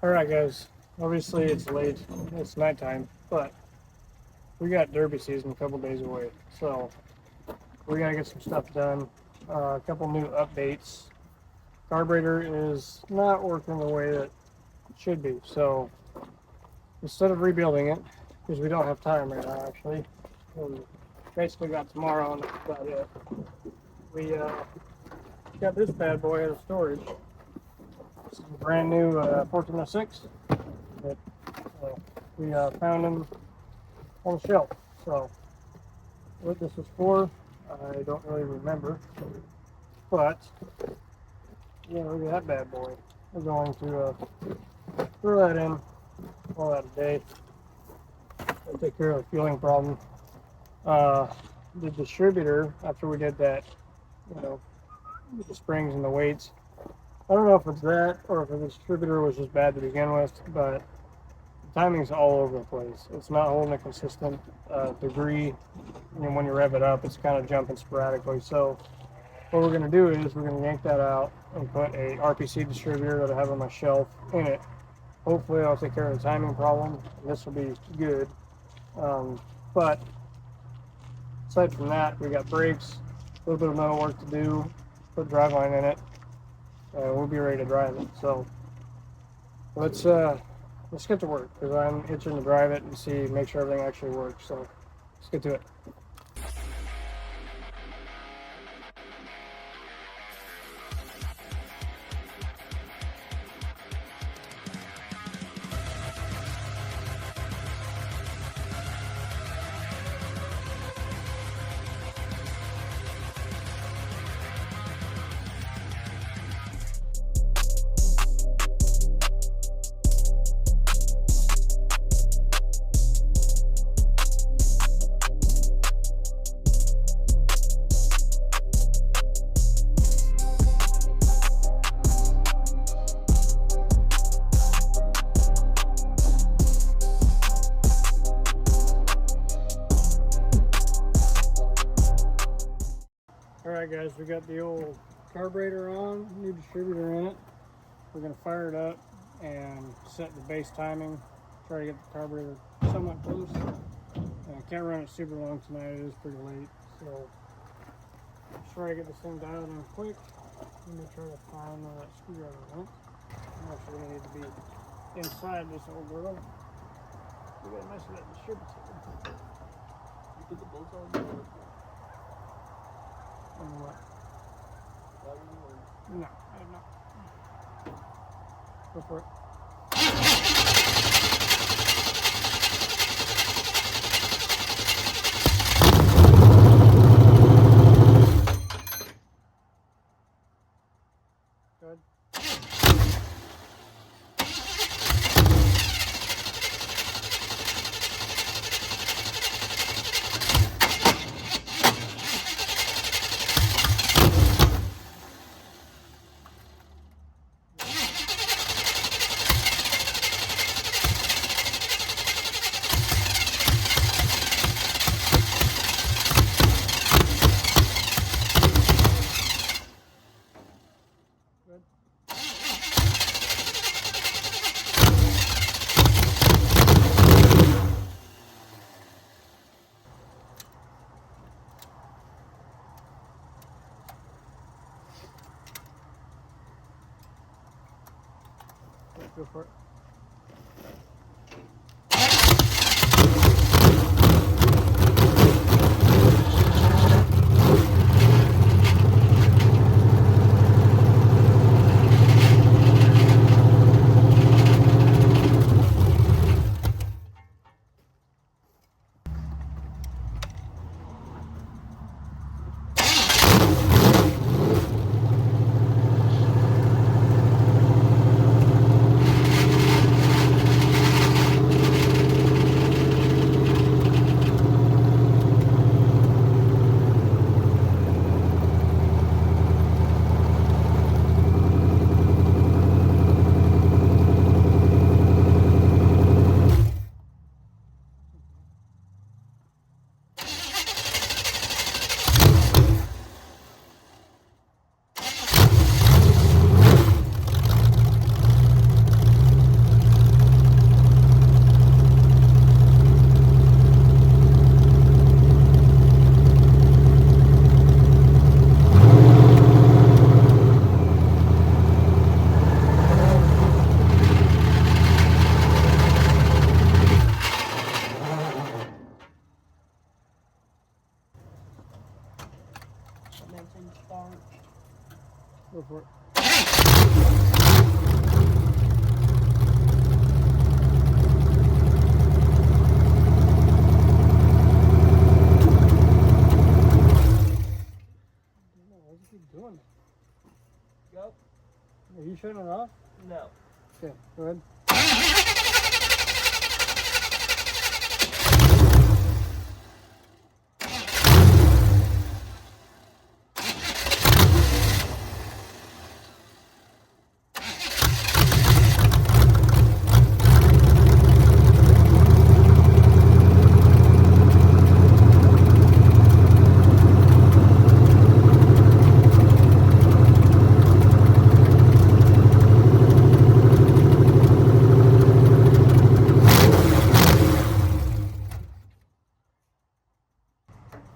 Alright guys, obviously it's late, it's nighttime, but we got derby season a couple days away, so we gotta get some stuff done. A couple new updates. Carburetor is not working the way that it should be, so instead of rebuilding it, because we don't have time right now actually, we basically got tomorrow and that's about it. We got this bad boy out of storage. This is a brand new 1406 that we found him on the shelf. So what this was for, I don't really remember, but yeah, look at that bad boy. We're going to throw that in, call that a day, and take care of the fueling problem. The distributor, after we did that, with the springs and the weights, I don't know if it's that or if the distributor was just bad to begin with, but the timing's all over the place. It's not holding a consistent degree. When you rev it up, it's kind of jumping sporadically. So what we're going to do is we're going to yank that out and put a RPC distributor that I have on my shelf in it. Hopefully I'll take care of the timing problem, and this will be good. But aside from that, we got brakes, a little bit of metal work to do, put driveline in it. We'll be ready to drive it. So let's get to work, because I'm itching to drive it and make sure everything actually works. So let's get to it. Alright guys, we got the old carburetor on, new distributor in it. We're going to fire it up and set the base timing, try to get the carburetor somewhat close. I can't run it super long tonight, it is pretty late, so let's try to get this thing dialed in quick. Let me try to find where that screwdriver went. I'm actually going to need to be inside this old girl. We got to mess with that distributor. You put the bolts on? What? No, I did not. Go for it. Good. Go for it. off? No. Okay, go ahead.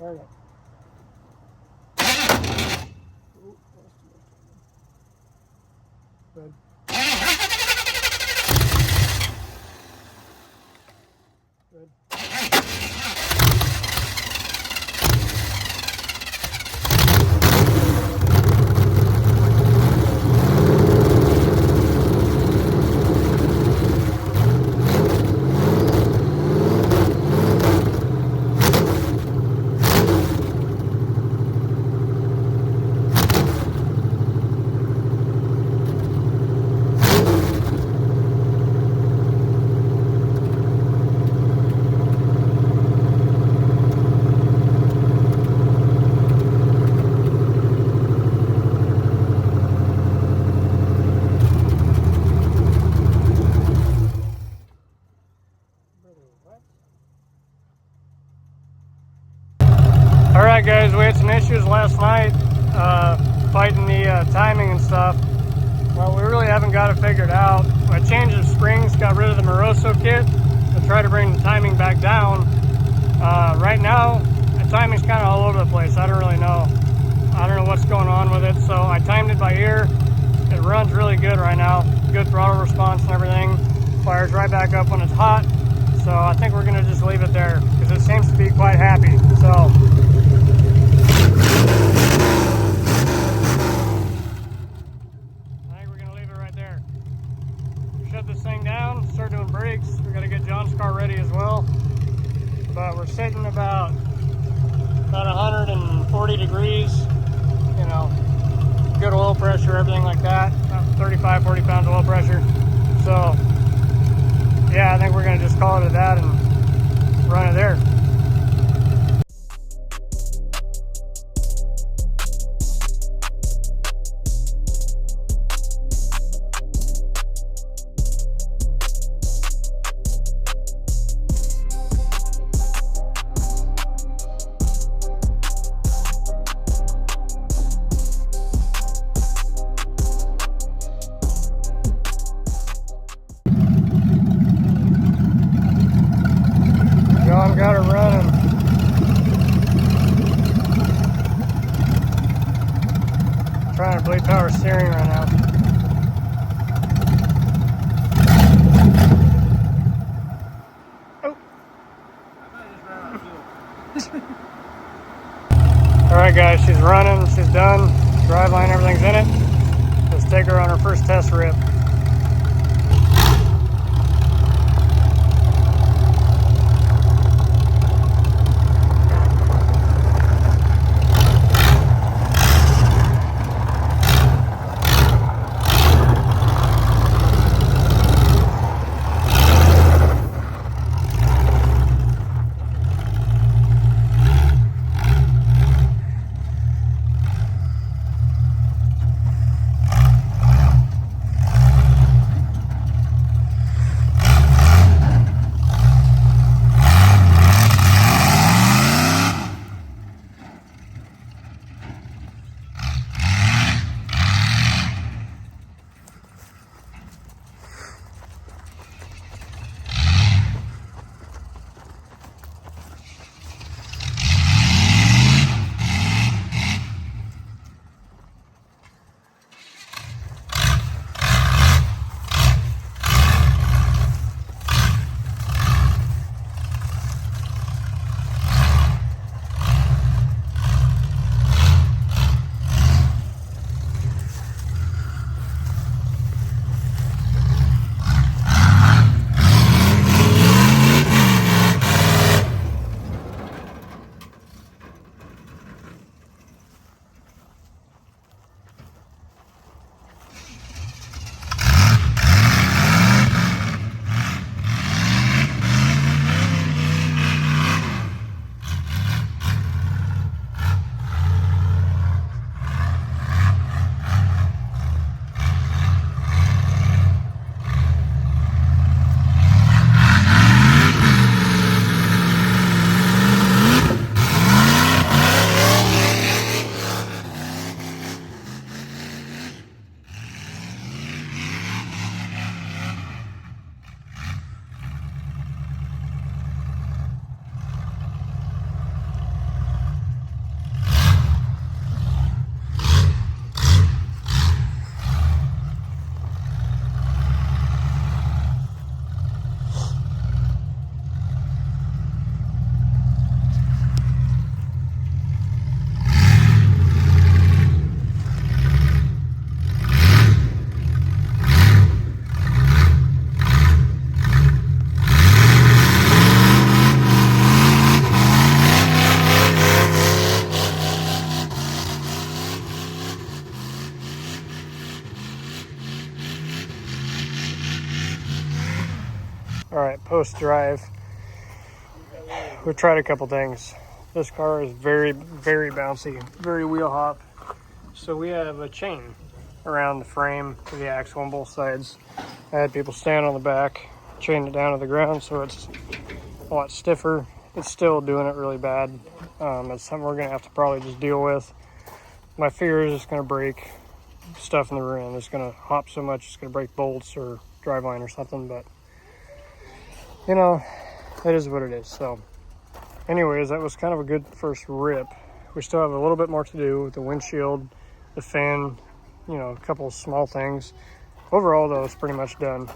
There we go. Good. Good. Alright guys, we had some issues last night fighting the timing and stuff. Well, we really haven't got it figured out. I changed the springs, got rid of the Moroso kit to try to bring the timing back down. Right now, the timing's kind of all over the place. I don't really know. I don't know what's going on with it, so I timed it by ear. It runs really good right now. Good throttle response and everything. Fires right back up when it's hot. So I think we're going to just leave it there because it seems to be quite happy. So shut this thing down, start doing brakes. We got to get John's car ready as well. But we're sitting about 140 degrees, you know, good oil pressure, everything like that. About 35, 40 pounds of oil pressure. So, yeah, I think we're going to just call it at that and run it there. John got it running. Trying to bleed power steering right now. Oh. Alright guys, she's running, she's done. Driveline, everything's in it. Let's take her on her first test rip. All right, post drive. We've tried a couple things. This car is very, very bouncy, very wheel hop. So we have a chain around the frame to the axle on both sides. I had people stand on the back, chain it down to the ground so it's a lot stiffer. It's still doing it really bad. It's something we're gonna have to probably just deal with. My fear is it's gonna break stuff in the rear end. It's gonna hop so much it's gonna break bolts or driveline or something, but you know, it is what it is. So anyways, that was kind of a good first rip. We still have a little bit more to do with the windshield, the fan, you know, a couple of small things. Overall though, it's pretty much done.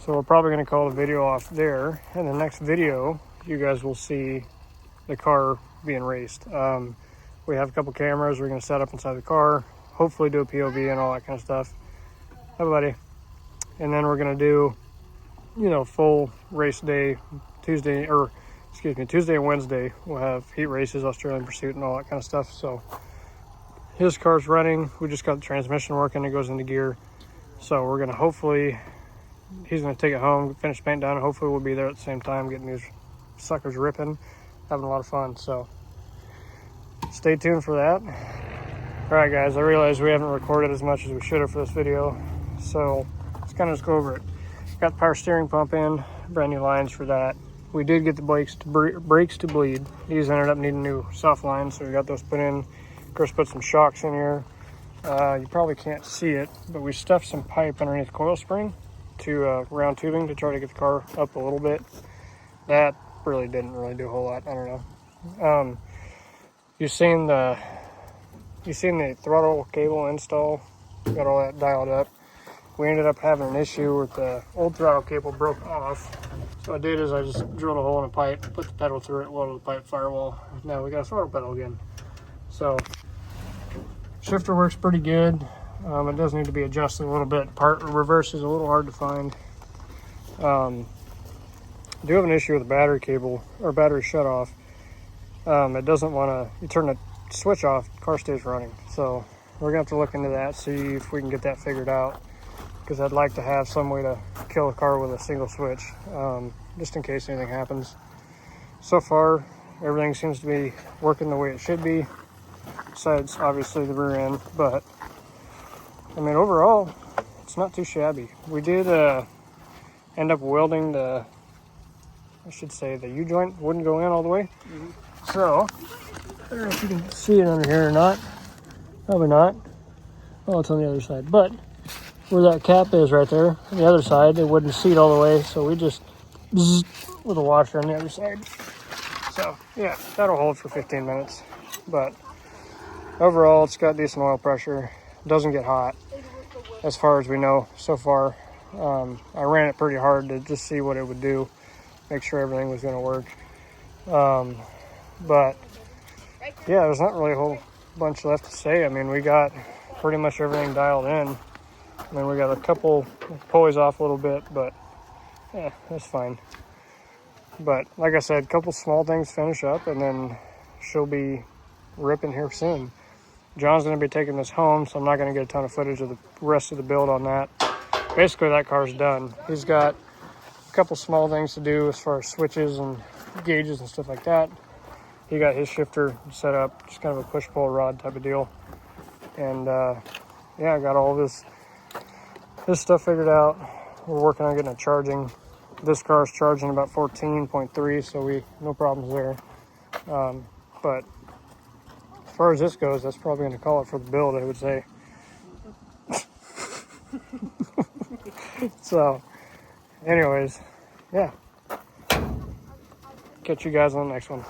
So we're probably going to call the video off there. In the next video, you guys will see the car being raced. We have a couple cameras we're going to set up inside the car, hopefully do a POV and all that kind of stuff. Hi, buddy. And then we're going to do, you know, full race day, Tuesday and Wednesday. We'll have heat races, Australian Pursuit, and all that kind of stuff. So his car's running. We just got the transmission working. It goes into gear. So we're going to hopefully, he's going to take it home, finish paint down, and hopefully we'll be there at the same time getting these suckers ripping, having a lot of fun. So stay tuned for that. All right, guys, I realize we haven't recorded as much as we should have for this video, so let's kind of just go over it. Got the power steering pump in, brand new lines for that. We did get the brakes to bleed. These ended up needing new soft lines, so we got those put in. Chris put some shocks in here. You probably can't see it, but we stuffed some pipe underneath the coil spring to round tubing to try to get the car up a little bit. That really didn't do a whole lot. I don't know. You've seen the throttle cable install. Got all that dialed up. We ended up having an issue with the old throttle cable broke off. So what I did is I just drilled a hole in a pipe, put the pedal through it, welded the pipe firewall. Now we got a throttle pedal again. So shifter works pretty good. It does need to be adjusted a little bit. Reverse is a little hard to find. I do have an issue with the battery cable or battery shut off. It doesn't want to, you turn the switch off, the car stays running. So we're gonna have to look into that, see if we can get that figured out, because I'd like to have some way to kill a car with a single switch, just in case anything happens. So far, everything seems to be working the way it should be, besides obviously the rear end, but I mean, overall, it's not too shabby. We did end up welding the U-joint wouldn't go in all the way. So, I don't know if you can see it under here or not. Probably not. Oh, it's on the other side. But where that cap is right there, on the other side, it wouldn't seat all the way. So we just with a washer on the other side. So, yeah, that'll hold for 15 minutes. But overall, it's got decent oil pressure. It doesn't get hot, as far as we know so far. I ran it pretty hard to just see what it would do, make sure everything was going to work. But yeah, there's not really a whole bunch left to say. I mean, we got pretty much everything dialed in. I mean, we got a couple pulleys off a little bit, but yeah, that's fine. But like I said, a couple small things finish up, and then she'll be ripping here soon. John's going to be taking this home, so I'm not going to get a ton of footage of the rest of the build on that. Basically, that car's done. He's got a couple small things to do as far as switches and gauges and stuff like that. He got his shifter set up, just kind of a push-pull rod type of deal. And yeah, I got all this stuff figured out. We're working on getting it charging. This car's charging about 14.3, so no problems there. But as far as this goes, that's probably going to call it for the build, I would say. So, anyways, yeah. Catch you guys on the next one.